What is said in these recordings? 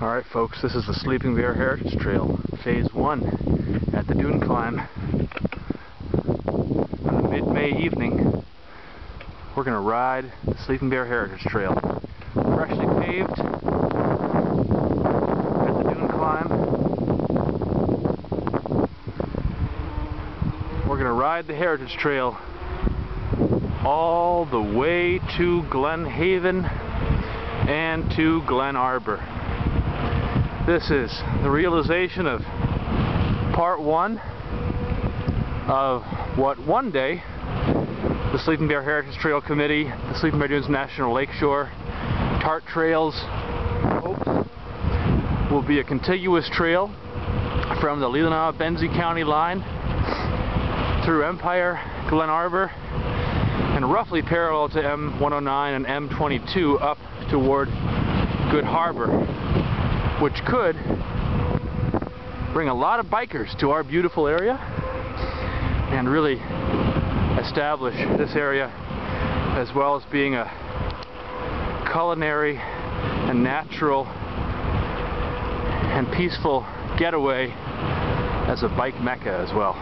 Alright folks, this is the Sleeping Bear Heritage Trail, Phase 1 at the Dune Climb. On a mid-May evening, we're going to ride the Sleeping Bear Heritage Trail. Freshly paved at the Dune Climb. We're going to ride the Heritage Trail all the way to Glen Haven and to Glen Arbor. This is the realization of part 1 of what one day the Sleeping Bear Heritage Trail Committee, the Sleeping Bear Dunes National Lakeshore, Tart Trails hopes will be a contiguous trail from the Leelanau-Benzie County line through Empire, Glen Arbor, and roughly parallel to M109 and M22 up toward Good Harbor, which could bring a lot of bikers to our beautiful area and really establish this area as well as being a culinary and natural and peaceful getaway as a bike mecca as well.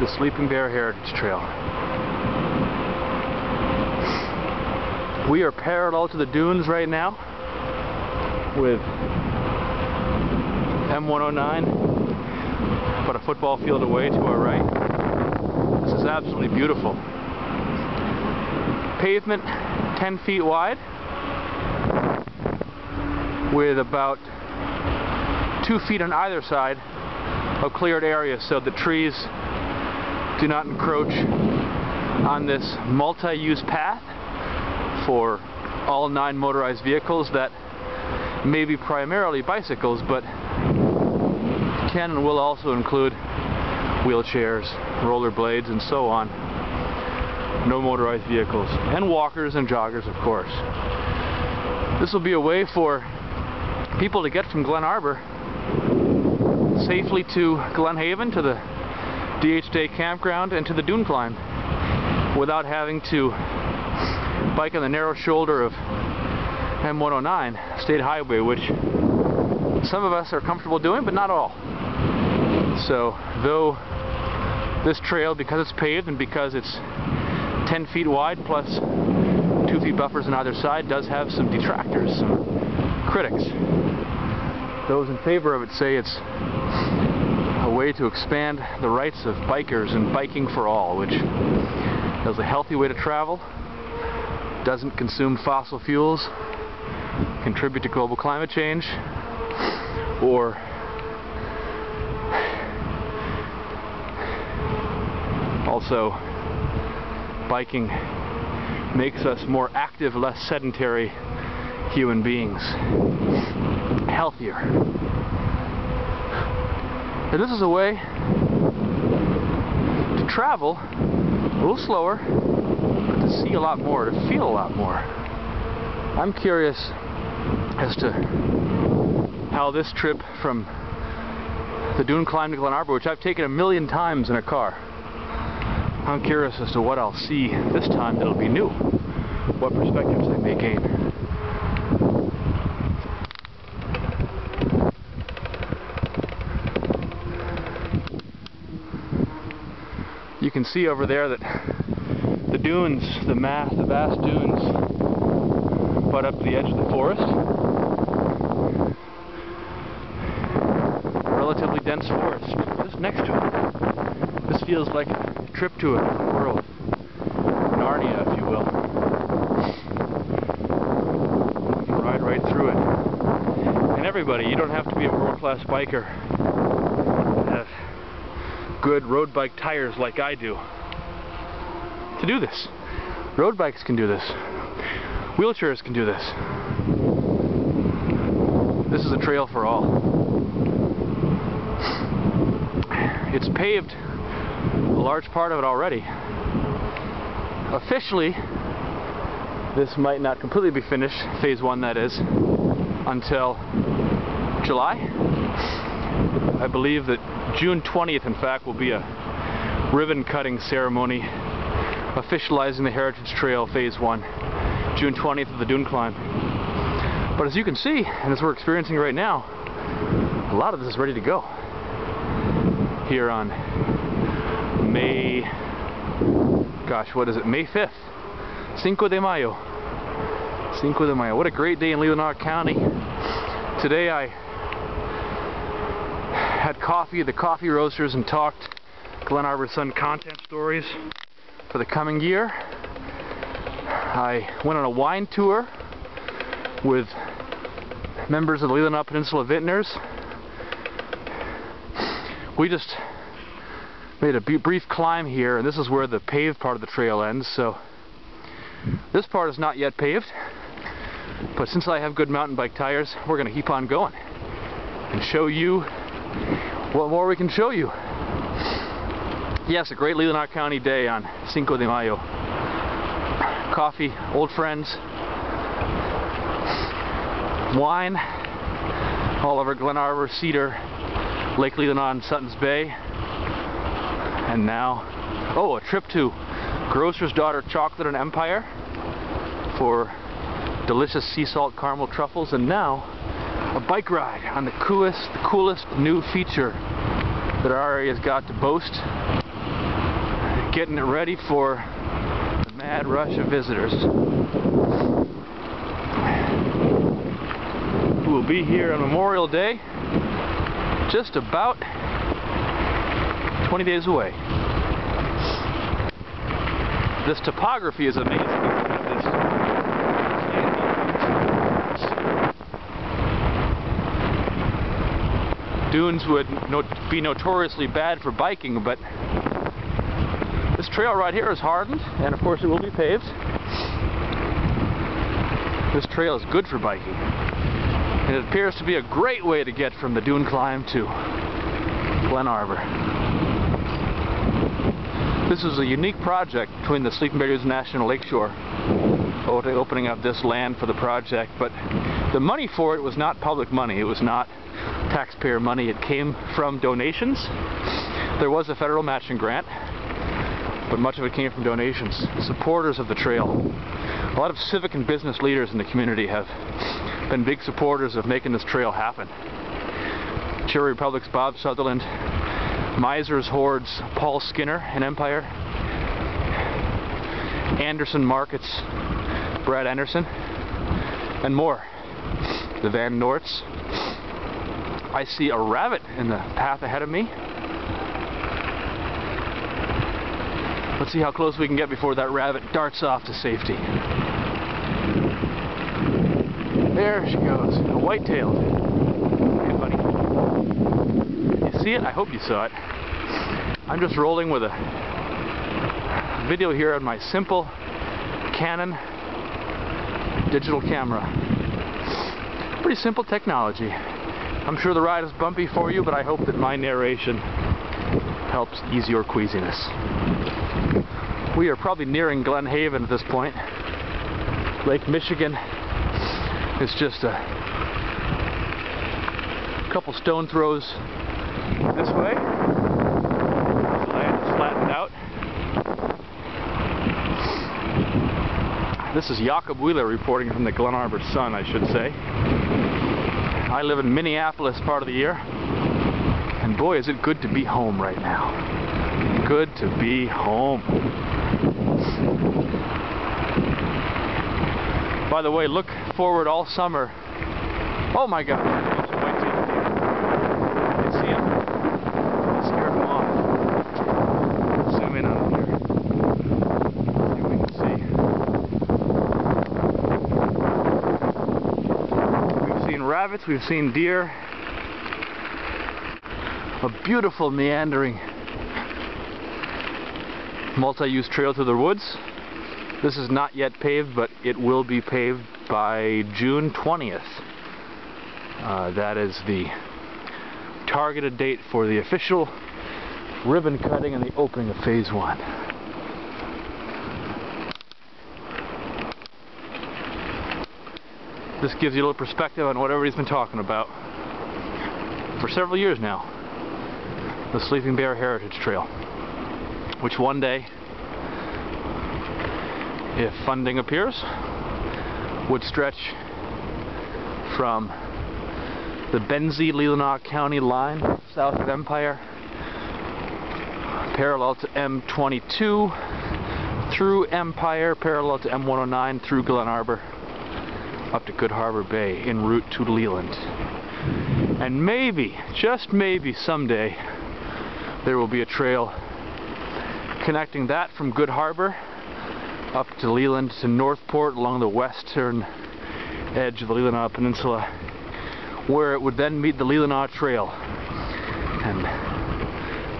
The Sleeping Bear Heritage Trail. We are parallel to the dunes right now with M109, but a football field away to our right. This is absolutely beautiful. Pavement 10 feet wide with about 2 feet on either side of cleared area so the trees do not encroach on this multi-use path for all 9 motorized vehicles that may be primarily bicycles, but can and will also include wheelchairs, rollerblades, and so on. No motorized vehicles. And walkers and joggers, of course. This will be a way for people to get from Glen Arbor safely to Glen Haven, to the DH Day campground, and to the Dune Climb without having to bike on the narrow shoulder of M109 State Highway, which some of us are comfortable doing, but not all. So, though this trail, because it's paved and because it's 10 feet wide plus 2 feet buffers on either side, does have some detractors, some critics. Those in favor of it say it's a way to expand the rights of bikers and biking for all, which is a healthy way to travel, doesn't consume fossil fuels, contribute to global climate change, or also biking makes us more active, less sedentary human beings, healthier. And this is a way to travel a little slower, but to see a lot more, to feel a lot more. I'm curious as to how this trip from the Dune Climb to Glen Arbor, which I've taken 1,000,000 times in a car, I'm curious as to what I'll see this time that'll be new, what perspectives I may gain. You can see over there that the dunes, the vast dunes, butt up to the edge of the forest. Relatively dense forest just next to it. This feels like a trip to a world, Narnia, if you will. You can ride right through it. And everybody, you don't have to be a world-class biker to have good road bike tires like I do to do this. Road bikes can do this. Wheelchairs can do this. This is a trail for all. It's paved a large part of it already. Officially, this might not completely be finished, Phase 1 that is, until July. I believe that June 20th, in fact, will be a ribbon cutting ceremony officializing the Heritage Trail Phase 1, June 20th of the Dune Climb. But as you can see, and as we're experiencing right now, a lot of this is ready to go. Here on May 5th. Cinco de Mayo. Cinco de Mayo. What a great day in Leelanau County. Today I had coffee at the coffee roasters and talked Glen Arbor Sun content stories for the coming year. I went on a wine tour with members of the Leelanau Peninsula Vintners. We just made a brief climb here, and this is where the paved part of the trail ends, so this part is not yet paved, but since I have good mountain bike tires, we're going to keep on going and show you what more we can show you. Yes, a great Leelanau County day on Cinco de Mayo. Coffee, old friends, wine, all over Glen Arbor, Cedar, Lake Leelanau and Sutton's Bay, and now, a trip to Grocer's Daughter Chocolate and Empire for delicious sea salt caramel truffles, and now a bike ride on the coolest new feature that our area's got to boast, getting it ready for the mad rush of visitors who will be here on Memorial Day, just about 20 days away. This topography is amazing. Dunes would be notoriously bad for biking, but this trail right here is hardened, and of course it will be paved. This trail is good for biking, and it appears to be a great way to get from the Dune Climb to Glen Arbor. This is a unique project between the Sleeping Bear Dune National Lakeshore opening up this land for the project, but the money for it was not public money. It was not taxpayer money. It came from donations. There was a federal matching grant, but much of it came from donations. Supporters of the trail. A lot of civic and business leaders in the community have been big supporters of making this trail happen. Cherry Republic's Bob Sutherland, Miser's Horde's Paul Skinner in Empire, Anderson Market's Brad Anderson, and more. The Van Norts. I see a rabbit in the path ahead of me. Let's see how close we can get before that rabbit darts off to safety. There she goes, a white-tailed. Hey buddy. You see it? I hope you saw it. I'm just rolling with a video here on my simple Canon digital camera. Pretty simple technology. I'm sure the ride is bumpy for you, but I hope that my narration helps ease your queasiness. We are probably nearing Glen Haven at this point. Lake Michigan is just a couple stone throws this way. The land is flattened out. This is Jakob Wheeler reporting from the Glen Arbor Sun, I should say. I live in Minneapolis part of the year, and boy is it good to be home right now. Good to be home. By the way, look forward all summer. Oh my God! You see him? Scared him off. Zoom in on him here. See if we can see. We've seen rabbits, we've seen deer. A beautiful meandering multi-use trail through the woods. This is not yet paved, but it will be paved by June 20th. That is the targeted date for the official ribbon cutting and the opening of Phase 1. This gives you a little perspective on what everybody's been talking about for several years now. The Sleeping Bear Heritage Trail, which one day if funding appears, would stretch from the Benzie-Leelanau County line south of Empire, parallel to M22 through Empire, parallel to M109 through Glen Arbor, up to Good Harbor Bay en route to Leland. And maybe, just maybe someday, there will be a trail connecting that from Good Harbor up to Leland to Northport along the western edge of the Leelanau Peninsula, where it would then meet the Leelanau Trail and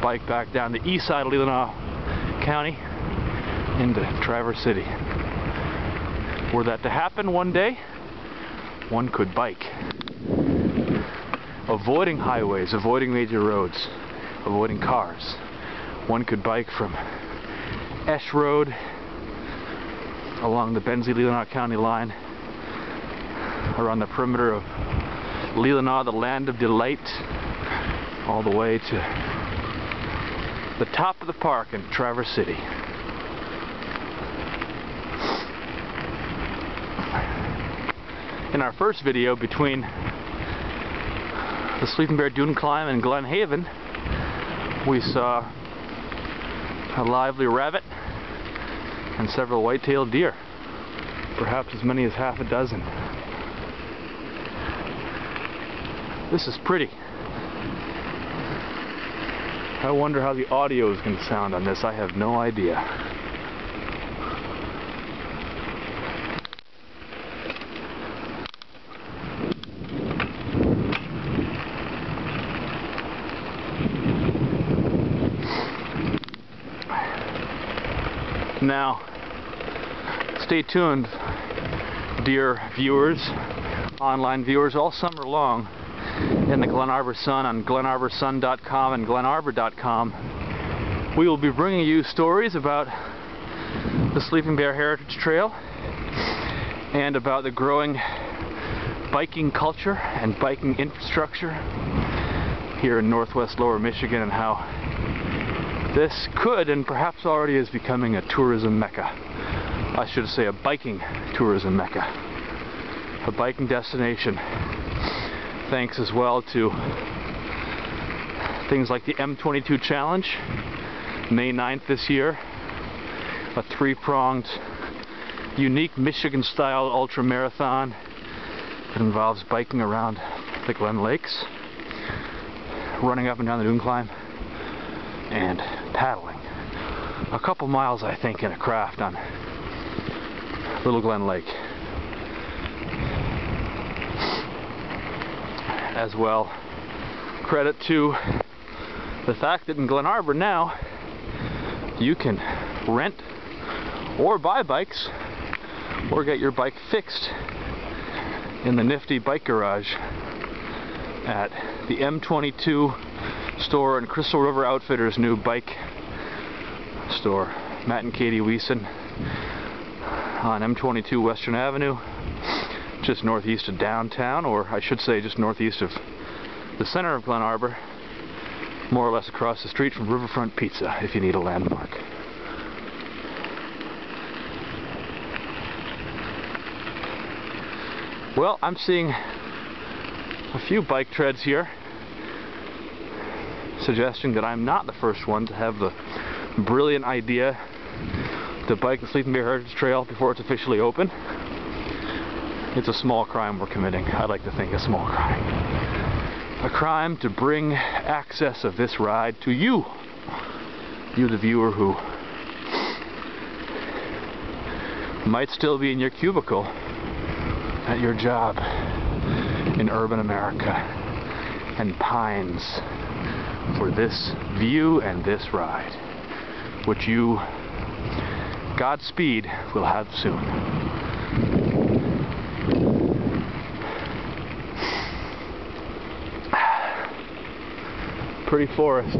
bike back down the east side of Leelanau County into Traverse City. Were that to happen one day, one could bike, avoiding highways, avoiding major roads, avoiding cars. One could bike from Esch Road along the Benzie-Leelanau County line, around the perimeter of Leelanau, the land of delight, all the way to the top of the park in Traverse City. In our first video between the Sleeping Bear Dune Climb and Glen Haven, we saw a lively rabbit and several white-tailed deer, perhaps as many as half a dozen. This is pretty. I wonder how the audio is going to sound on this. I have no idea. Now, stay tuned, dear viewers, online viewers, all summer long in the Glen Arbor Sun on glenarborsun.com and glenarbor.com. We will be bringing you stories about the Sleeping Bear Heritage Trail and about the growing biking culture and biking infrastructure here in northwest lower Michigan, and how this could and perhaps already is becoming a tourism mecca. I should say a biking tourism mecca. A biking destination. Thanks as well to things like the M22 Challenge, May 9th this year. A three-pronged, unique Michigan-style ultra-marathon that involves biking around the Glen Lakes, running up and down the Dune Climb, and paddling a couple miles, I think, in a craft on Little Glen Lake. As well, credit to the fact that in Glen Arbor now you can rent or buy bikes or get your bike fixed in the nifty bike garage at the M22 store and Crystal River Outfitters' new bike store. Matt and Katie Wiesen on M22 Western Avenue, just northeast of downtown, or I should say just northeast of the center of Glen Arbor, more or less across the street from Riverfront Pizza if you need a landmark. Well, I'm seeing a few bike treads here, suggesting that I'm not the first one to have the brilliant idea to bike the Sleeping Bear Heritage Trail before it's officially open. It's a small crime we're committing. I like to think a small crime. A crime to bring access of this ride to you. You, the viewer, who might still be in your cubicle at your job in urban America and pines for this view and this ride, which you, Godspeed, will have soon. Pretty forests.